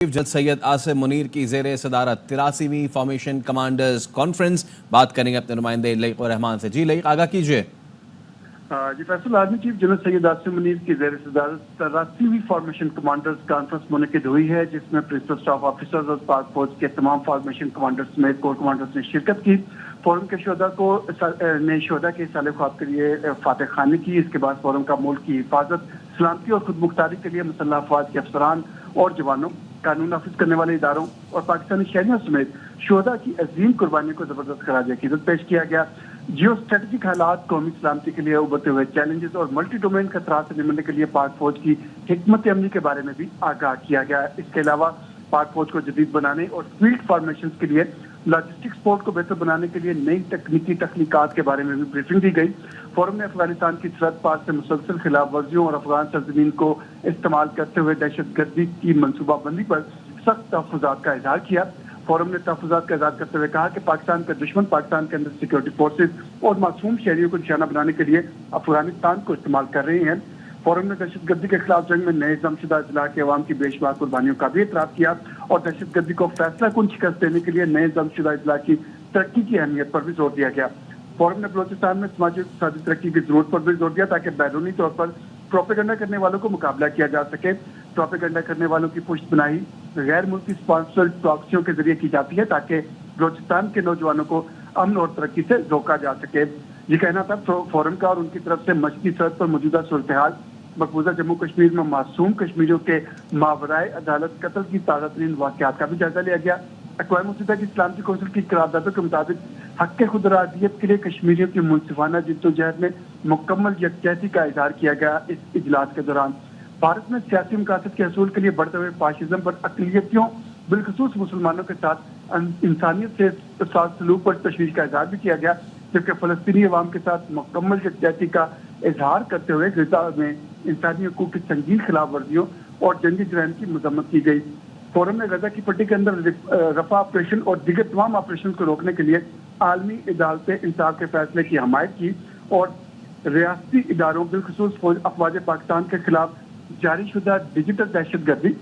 Chief जज सैयद आसिम मुनीर की ज़ेर सदारत 83वीं फॉर्मेशन कमांडर्स कॉन्फ्रेंस। बात करेंगे अपने नुमाइंदे लईक रहमान से। जी लईक, आगाह कीजिए। जी Faisal, army chief general Syed Asim Munir की ज़ेर सदारत 83वीं फॉर्मेशन कमांडर्स कॉन्फ्रेंस मुनक़िद हुई है, जिसमें प्रिंसिपल स्टाफ ऑफिसर्स और पाक फौज के तमाम फॉर्मेशन कमांडर्स समेत कोर कमांडर्स ने शिरकत की। फोरम के शोहदा के साले ख्वाब के लिए फातह खानी की। इसके बाद फोरम का मुल्क की हिफाजत, सलामती और खुद मुख्तारी के लिए मुसल्लह अफवाज के अफसरान और जवानों, कानून नाफिज करने वाले इदारों और पाकिस्तानी शहरियों समेत शोहदा की अजीम कुर्बानी को जबरदस्त खराज अकीदत पेश किया गया। जियो स्ट्रेटेजिक हालात, कौमी सलामती के लिए उभरते हुए चैलेंजेस और मल्टी डोमेन खतरात से निपटने के लिए पाक फौज की हिकमत अमली के बारे में भी आगाह किया गया। इसके अलावा पाक फौज को जदीद बनाने और फील्ड फॉर्मेशन के लिए लॉजिस्टिक सपोर्ट को बेहतर बनाने के लिए नई तकनीकी तख्लीकात के बारे में भी ब्रीफिंग दी गई। फोरम ने अफगानिस्तान की सरहद पार से मुसलसल खिलाफ वर्जियों और अफगान सरजमीन को इस्तेमाल करते हुए दहशत गर्दी की मनसूबाबंदी पर सख्त तहफ़्फ़ुज़ात का इजहार किया। फोरम ने तहफ़्फ़ुज़ात का इजहार करते हुए कहा कि पाकिस्तान का दुश्मन पाकिस्तान के अंदर सिक्योरिटी फोर्सेज और मासूम शहरियों को निशाना बनाने के लिए अफगानिस्तान को इस्तेमाल कर रहे हैं। फोरम ने दहशत गर्दी के खिलाफ जंग में नए जमशुदा अजला के अवाम की बेशुमार कुर्बानियों का भी एतराफ़ किया और दहशत गर्दी को फैसला कुन शिकस्त देने के लिए नए जमशुदा अजला की तरक्की की अहमियत पर भी जोर दिया गया। फोरम ने बलोचिस्तान में समाजी इक़्तिसादी तरक्की की जरूरत पर भी जोर दिया ताकि बैरूनी तौर पर प्रोपेगेंडा करने वालों को मुकाबला किया जा सके। प्रोपेगेंडा करने वालों की पुष्ट बनाई गैर मुल्की स्पॉन्सर्ड प्रॉक्सियों के जरिए की जाती है ताकि बलोचिस्तान के नौजवानों को अमन और तरक्की से रोका जा सके। ये कहना था फोरम का और उनकी तरफ से मशरक़ी सरहद पर मौजूदा सूरत हाल, मकबूजा जम्मू कश्मीर में मासूम कश्मीरियों के मावराए अदालत कत्ल की ताज़ा तरीन वाक़यात का भी जायजा लिया गया। अक़वाम मुत्तहिदा की सलामती कौंसिल की करारदादों के मुताबिक हक़ खुदरादियत के लिए कश्मीरियों की मुनसिफाना जिद्दोजहद में मुकम्मल यकजहती का इजहार किया गया। इस इजलास के दौरान भारत में सियासी मकासद के हसूल के लिए बढ़ते हुए फाशिज्म पर अक़लियतियों बिलखसूस मुसलमानों के साथ इंसानियत से साथ सलूक पर तशवीश का इजहार भी किया गया, जबकि फ़लस्तीनी अवाम के साथ मुकम्मल यकजहती का इजहार करते हुए गज़ा में इंसानी हकूक़ की संगीन खिलाफ वर्जियों और जंगी जराइम की मज़म्मत की गई। फोरम ने गजा की पट्टी के अंदर रफा ऑपरेशन और दीगर तमाम ऑपरेशन को रोकने के लिए आलमी अदालत इंसाफ के फैसले की हमायत की और रियासती इदारों बिलखसूस अफवाज पाकिस्तान के खिलाफ जारी शुदा डिजिटल दहशत गर्दी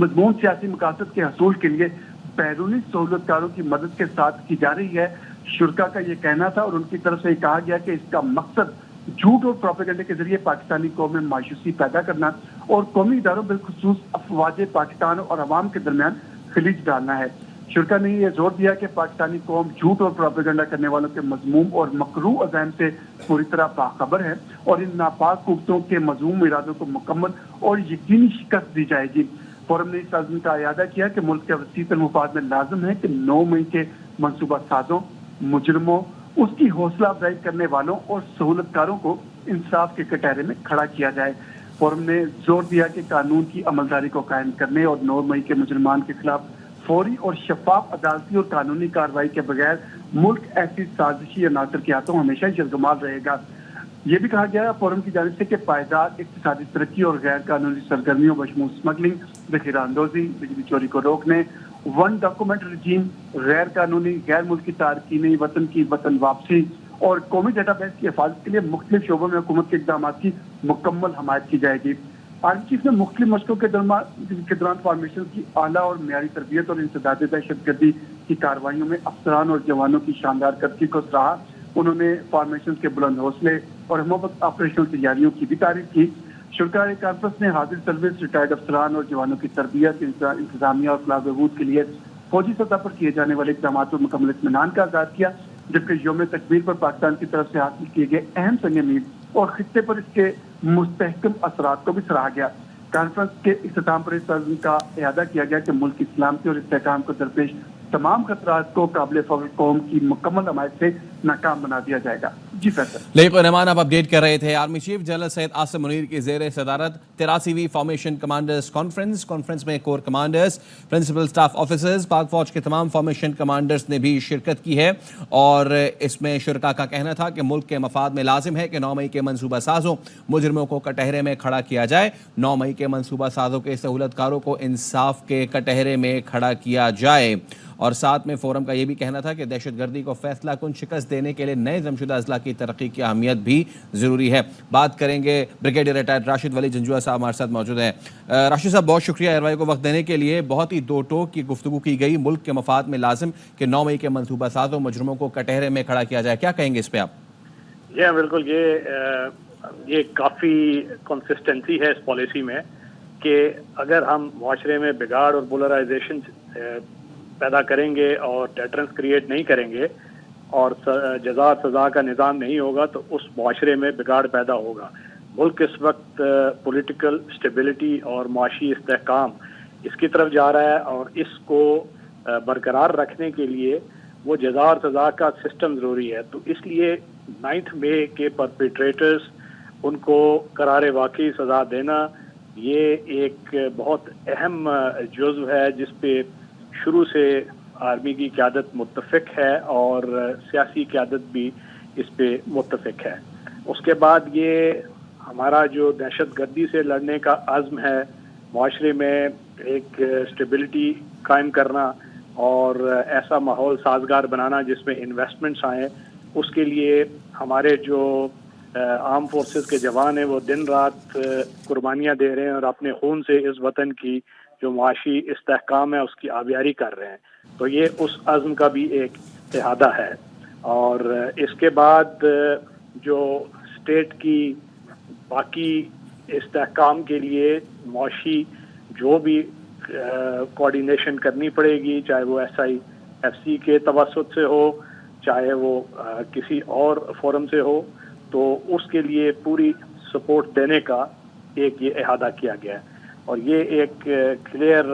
मजमून सियासी मकासद के हसूल के लिए बैरूनी सहूलतकारों की मदद के साथ की जा रही है। शुरका का ये कहना था और उनकी तरफ से कहा गया कि इसका मकसद झूठ और प्रोपेगेंडे के जरिए पाकिस्तानी कौम में मायूसी पैदा करना और कौमी इदारों बिलखसूस अफवाज पाकिस्तान और अवाम के दरमियान खलीज डालना है। शुरका ने यह जोर दिया कि पाकिस्तानी कौम झूठ और प्रोपेगेंडा करने वालों के मजमूम और मकरू अज़ैम से पूरी तरह बाखबर है और इन नापाक कुव्वतों के मजमूम इरादों को मुकम्मल और यकीनी शिकस्त दी जाएगी। फोरम ने इस आज़म का इयादा किया कि मुल्क के वसीअतर मुफाद में लाजम है कि 9 मई के मनसूबा साजों, मुजरमों, उसकी हौसला अफजाई करने वालों और सहूलतकारों को इंसाफ के कटहरे में खड़ा किया जाए। फोरम ने जोर दिया कि कानून की अमलदारी को कायम करने और 9 मई के मुजरमान के खिलाफ फौरी और शफाफ अदालती और कानूनी कार्रवाई के बगैर मुल्क ऐसी साजिशी अनासर के हाथों हमेशा यरगमाल रहेगा। ये भी कहा गया फोरम की जानिब से कि पायदार इक़्तिसादी तरक्की और गैर कानूनी सरगर्मियों बशमूल स्मगलिंग, ज़ख़ीरा अंदोज़ी, बिजली चोरी को रोकने, वन डॉक्यूमेंट रजीम, गैर कानूनी गैर मुल्की तारकीन वतन की वतन वापसी और कौमी डेटाबेस की हिफाजत के लिए मुख्तलिफ शोबों में हुकूमत के इक़दाम की मुकम्मल हमायत की जाएगी। आर्मी चीफ ने मुख्तलिफ मशकों के दौरान फॉर्मेशन की आला और मेयारी तरबियत और इंसदाद दहशत गर्दी की कार्रवाइयों में अफसरान और जवानों की शानदार करतब को सराहा। उन्होंने फॉर्मेशन के बुलंद हौसले और हमवक्त ऑपरेशनल तैयारियों की भी तारीफ की। शुरका कॉन्फ्रेंस ने हाजिर सर्विस, रिटायर्ड अफसरान और जवानों की तरबियत, इंतजामिया और फलाह बहबूद के लिए फौजी सतह पर किए जाने वाले इक़दाम पर मुकम्मल इत्मीनान का इज़हार किया, जबकि यौम तकबीर पर पाकिस्तान की तरफ से हासिल किए गए अहम संग मील और खित्ते पर इसके मुस्तहकम असरात को भी सराहा गया। कॉन्फ्रेंस के इख्तिताम पर इस आज़म का इयादा किया गया कि मुल्क की सलामती और इस्तेहकाम को दरपेश तमाम खतरात को काबिल फख्र कौम की मुकम्मल हमायत से नाकाम बना दिया जाएगा। जी फैसल। लईक रहमान आप अपडेट कर रहे थे। Army chief general Syed Asim Munir की ज़ेर सदारत 83वीं फॉर्मेशन कमांडर्स कॉन्फ्रेंस में corps commanders, principal staff officers, Pak फौज के तमाम फॉर्मेशन कमांडर्स ने भी शिरकत की है और इसमें शुरका का कहना था कि मुल्क के मफाद में लाजिम है कि 9 मई के मनसूबा साजों, मुजरमों को कटहरे में खड़ा किया जाए। 9 मई के मनसूबा साजों के सहूलतकारों को इंसाफ के कटहरे में खड़ा किया जाए اور ساتھ میں فورم کا یہ بھی کہنا تھا کہ دہشت گردی کو فیصلہ کن شکست دینے کے لیے نئے ضمشدہ اضلاع کی ترقی کی اہمیت بھی ضروری ہے. بات کریں گے بریگیڈیئر ریٹائرڈ راشد ولی جنجوعہ صاحب ہمارے ساتھ موجود ہیں. راشد صاحب بہت شکریہ ایئر کو وقت دینے کے لیے. بہت ہی دو ٹوک کی گفتگو کی گئی. ملک کے مفاد میں لازم کہ 9 مئی کے منصوبہ سازوں مجرموں کو کٹہرے میں کھڑا کیا جائے. کیا کہیں گے اس پہ آپ؟ جی بالکل, یہ کافی کنسسٹنسی ہے اس پالیسی میں کہ اگر ہم معاشرے میں بگاڑ اور پولرائزیشن پیدا کریں گے اور ڈیٹرنس کریٹ نہیں کریں گے اور جزا سزا کا نظام نہیں ہوگا تو اس معاشرے میں بگاڑ پیدا ہوگا. ملک اس وقت پولیٹیکل اسٹیبلٹی اور معاشی استحکام اس کی طرف جا رہا ہے, اور اس کو برقرار رکھنے کے لیے وہ جزا اور سزا کا سسٹم ضروری ہے. تو اس لیے 9 مئی کے پرپیٹریٹرز ان کو قرار واقعی سزا دینا یہ ایک بہت اہم جزو ہے جس پہ شروع سے آرمی کی قیادت متفق ہے اور سیاسی قیادت بھی اس پہ متفق ہے. اس کے بعد یہ ہمارا جو دہشت گردی سے لڑنے کا عزم ہے, معاشرے میں ایک اسٹیبلٹی قائم کرنا اور ایسا ماحول سازگار بنانا جس میں انویسٹمنٹس آئیں, اس کے لیے ہمارے جو آرم فورسز کے جوان ہیں وہ دن رات قربانیاں دے رہے ہیں اور اپنے خون سے اس وطن کی جو معاشی استحکام ہے اس کی آبیاری کر رہے ہیں. تو یہ اس عزم کا بھی ایک احاطہ ہے. اور اس کے بعد جو اسٹیٹ کی باقی استحکام کے لیے معاشی جو بھی کوآرڈینیشن کرنی پڑے گی, چاہے وہ SIFC کے توسط سے ہو, چاہے وہ کسی اور فورم سے ہو, تو اس کے لیے پوری سپورٹ دینے کا ایک یہ احاطہ کیا گیا ہے. اور یہ ایک کلیئر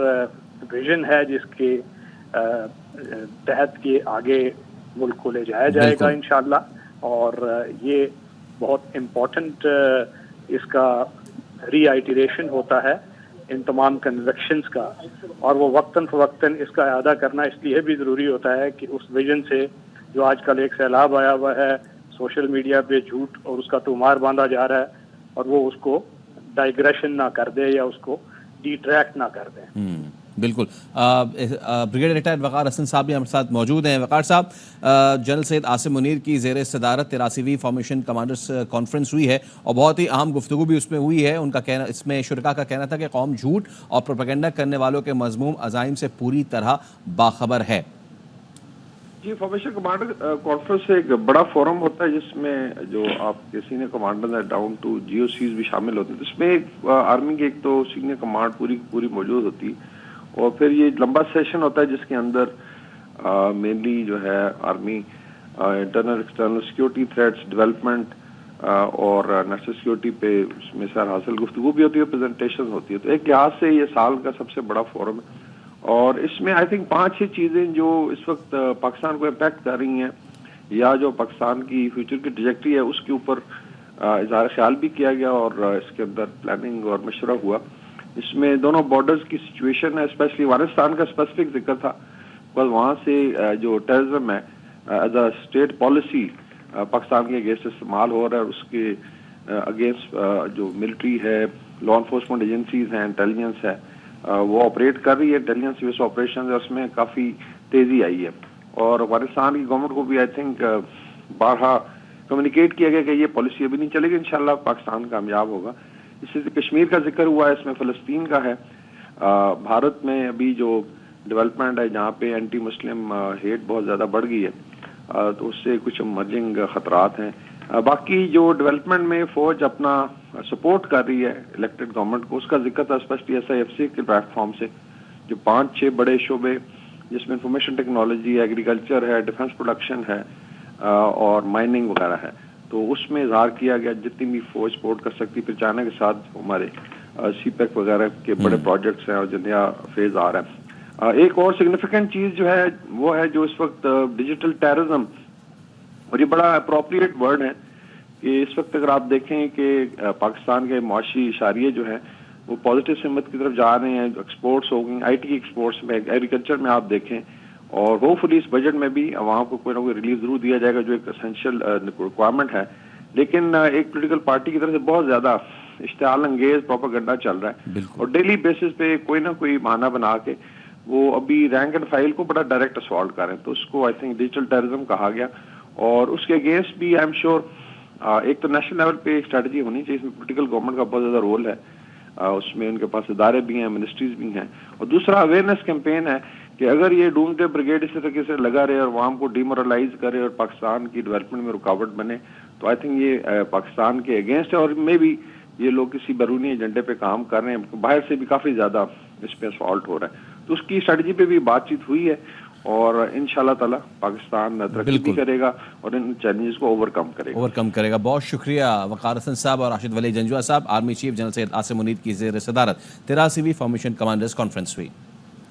ویژن ہے جس کے تحت کے آگے ملک کو لے جایا جائے گا انشاءاللہ. اور یہ بہت امپورٹنٹ اس کا ری آئٹریشن ہوتا ہے ان تمام کنوکشنز کا, اور وہ وقتاً فوقتاً اس کا اعادہ کرنا اس لیے بھی ضروری ہوتا ہے کہ اس ویژن سے جو آج کل ایک سیلاب آیا ہوا ہے سوشل میڈیا پہ جھوٹ اور اس کا تومار باندھا جا رہا ہے, اور وہ اس کو ڈائگریشن نہ کر دے یا اس کو ڈیٹریکٹ نہ کر دیں. بالکل. بریگیڈیئر ریٹائرڈ وقار حسن صاحب بھی ہمارے ساتھ موجود ہیں. وقار صاحب, جنرل سید عاصم منیر کی زیر صدارت 83ویں فارمیشن کمانڈرز کانفرنس ہوئی ہے اور بہت ہی اہم گفتگو بھی اس میں ہوئی ہے. ان کا کہنا, اس میں شرکاء کا کہنا تھا کہ قوم جھوٹ اور پروپیگنڈا کرنے والوں کے مذموم عزائم سے پوری طرح باخبر ہے. جی, فارمیشن کمانڈر کانفرنس ایک بڑا فورم ہوتا ہے جس میں جو آپ کے سینئر کمانڈر ہیں ڈاؤن ٹو GOCs بھی شامل ہوتے ہیں. اس میں آرمی کی ایک تو سینئر کمانڈ پوری موجود ہوتی ہے, اور پھر یہ لمبا سیشن ہوتا ہے جس کے اندر مینلی جو ہے army internal external security threats, development اور نیشنل سیکیورٹی پہ اس میں سر حاصل گفتگو بھی ہوتی ہے, پریزنٹیشن ہوتی ہے. تو ایک لحاظ سے یہ سال کا سب سے بڑا فورم ہے, اور اس میں آئی تھنک 5-6 چیزیں جو اس وقت پاکستان کو امپیکٹ کر رہی ہیں یا جو پاکستان کی فیوچر کی ٹریجیکٹری ہے اس کے اوپر اظہار خیال بھی کیا گیا, اور اس کے اندر پلاننگ اور مشورہ ہوا. اس میں دونوں بارڈرز کی سچویشن ہے, اسپیشلی افغانستان کا اسپیسیفک ذکر تھا, بس وہاں سے جو ٹیررزم ہے as a state policy Pakistan کے اگینسٹ استعمال ہو رہا ہے, اور اس کے اگینسٹ جو ملٹری ہے, لا انفورسمنٹ ایجنسیز ہیں, انٹیلیجنس ہے, وہ آپریٹ کر رہی ہے. انٹیلیجنس بیس آپریشن ہے, اس میں کافی تیزی آئی ہے, اور افغانستان کی گورنمنٹ کو بھی آئی تھنک بارہا کمیونیکیٹ کیا گیا کہ یہ پالیسی ابھی نہیں چلے گی, انشاءاللہ پاکستان کامیاب ہوگا. اس سے کشمیر کا ذکر ہوا ہے, اس میں فلسطین کا ہے. بھارت میں ابھی جو ڈیولپمنٹ ہے جہاں پہ اینٹی مسلم ہیٹ بہت زیادہ بڑھ گئی ہے, تو اس سے کچھ ایمرجنگ خطرات ہیں. باقی جو ڈیولپمنٹ میں فوج اپنا سپورٹ کر رہی ہے الیکٹڈ گورنمنٹ کو, اس کا ذکر تھا اسپیشلی SIFC کے پلیٹ فارم سے, جو 5-6 بڑے شعبے جس میں انفارمیشن ٹیکنالوجی, ایگریکلچر ہے, ڈیفنس پروڈکشن ہے اور مائننگ وغیرہ ہے. تو اس میں اظہار کیا گیا جتنی بھی فوج سپورٹ کر سکتی. پھر چائنا کے ساتھ ہمارے CPEC وغیرہ کے بڑے پروجیکٹس ہیں اور جو نیا فیز آ رہا ہے. ایک اور سگنیفیکنٹ چیز جو ہے وہ ہے جو اس وقت ڈیجیٹل ٹیررزم, اور یہ بڑا اپروپریٹ ورڈ ہے کہ اس وقت اگر آپ دیکھیں کہ پاکستان کے معاشی اشاریے جو ہے وہ پازیٹیو سمت کی طرف جا رہے ہیں. ایکسپورٹس ہو گئیں, IT کی ایکسپورٹس میں, ایگریکلچر میں آپ دیکھیں, اور ہوپ فلی اس بجٹ میں بھی عوام کو کوئی نہ کوئی ریلیف ضرور دیا جائے گا جو ایک اسینشیل ریکوائرمنٹ ہے. لیکن ایک پولیٹیکل پارٹی کی طرف سے بہت زیادہ اشتعال انگیز پروپیگنڈا چل رہا ہے, اور ڈیلی بیسس پہ کوئی نہ کوئی بہانہ بنا کے وہ ابھی رینک اینڈ فائل کو بڑا ڈائریکٹ اسالٹ کر رہے ہیں، تو اس کو آئی تھنک ڈیجیٹل ٹیررزم کہا گیا. اور اس کے اگینسٹ بھی آئی ایم شیور ایک تو نیشنل لیول پہ ایک اسٹریٹجی ہونی چاہیے، اس میں پولیٹیکل گورنمنٹ کا بہت زیادہ رول ہے، اس میں ان کے پاس ادارے بھی ہیں، منسٹریز بھی ہیں. اور دوسرا اویئرنیس کیمپین ہے کہ اگر یہ ڈوم ڈے بریگیڈ اسی طریقے سے لگا رہے اور عوام کو ڈیمورلائز کرے اور پاکستان کی ڈیولپمنٹ میں رکاوٹ بنے، تو آئی تھنک یہ پاکستان کے اگینسٹ ہے. اور میں بھی یہ لوگ کسی بیرونی ایجنڈے پہ کام کر رہے ہیں، باہر سے بھی کافی زیادہ اس پہ اسالٹ ہو رہا ہے. تو اس کی اسٹریٹجی پہ بھی بات چیت ہوئی ہے اور انشاءاللہ تعالی پاکستان ترقی بھی کرے گا اور ان چیلنجز کو اوورکم کرے گا. بہت شکریہ وقار حسن صاحب اور راشد ولی جنجوعہ صاحب. Army chief general Syed Asim Munir کی زیر صدارت 83ویں فارمیشن کمانڈرز کانفرنس ہوئی.